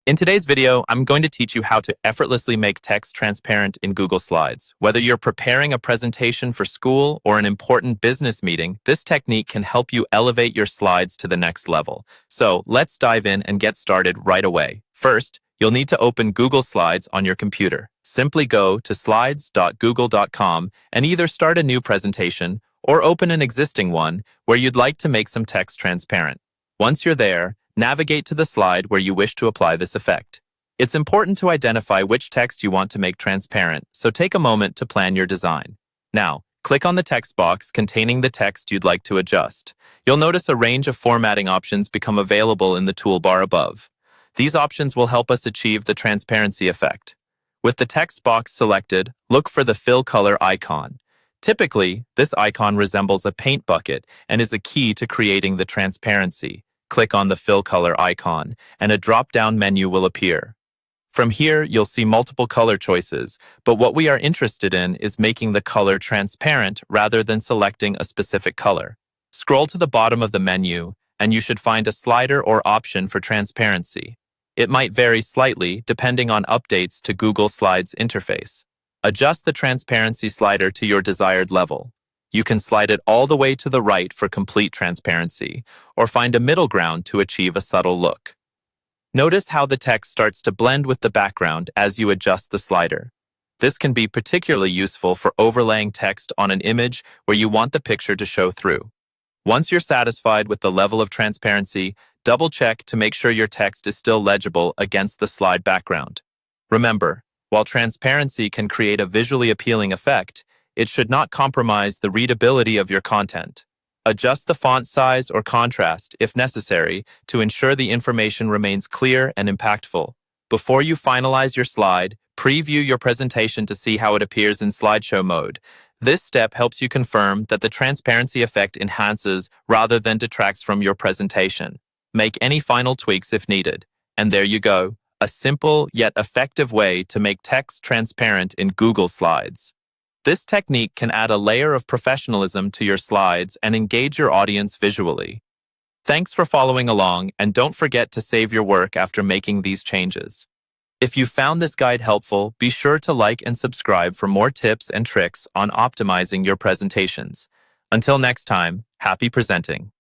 In today's video, I'm going to teach you how to effortlessly make text transparent in Google Slides. Whether you're preparing a presentation for school or an important business meeting, this technique can help you elevate your slides to the next level. So let's dive in and get started right away. First, you'll need to open Google Slides on your computer. Simply go to slides.google.com and either start a new presentation or open an existing one where you'd like to make some text transparent. Once you're there, navigate to the slide where you wish to apply this effect. It's important to identify which text you want to make transparent, so take a moment to plan your design. Now, click on the text box containing the text you'd like to adjust. You'll notice a range of formatting options become available in the toolbar above. These options will help us achieve the transparency effect. With the text box selected, look for the fill color icon. Typically, this icon resembles a paint bucket and is a key to creating the transparency. Click on the fill color icon, and a drop-down menu will appear. From here, you'll see multiple color choices, but what we are interested in is making the color transparent rather than selecting a specific color. Scroll to the bottom of the menu, and you should find a slider or option for transparency. It might vary slightly depending on updates to Google Slides interface. Adjust the transparency slider to your desired level. You can slide it all the way to the right for complete transparency, or find a middle ground to achieve a subtle look. Notice how the text starts to blend with the background as you adjust the slider. This can be particularly useful for overlaying text on an image where you want the picture to show through. Once you're satisfied with the level of transparency, double-check to make sure your text is still legible against the slide background. Remember, while transparency can create a visually appealing effect, it should not compromise the readability of your content. Adjust the font size or contrast, if necessary, to ensure the information remains clear and impactful. Before you finalize your slide, preview your presentation to see how it appears in slideshow mode. This step helps you confirm that the transparency effect enhances rather than detracts from your presentation. Make any final tweaks if needed. And there you go, a simple yet effective way to make text transparent in Google Slides. This technique can add a layer of professionalism to your slides and engage your audience visually. Thanks for following along, and don't forget to save your work after making these changes. If you found this guide helpful, be sure to like and subscribe for more tips and tricks on optimizing your presentations. Until next time, happy presenting.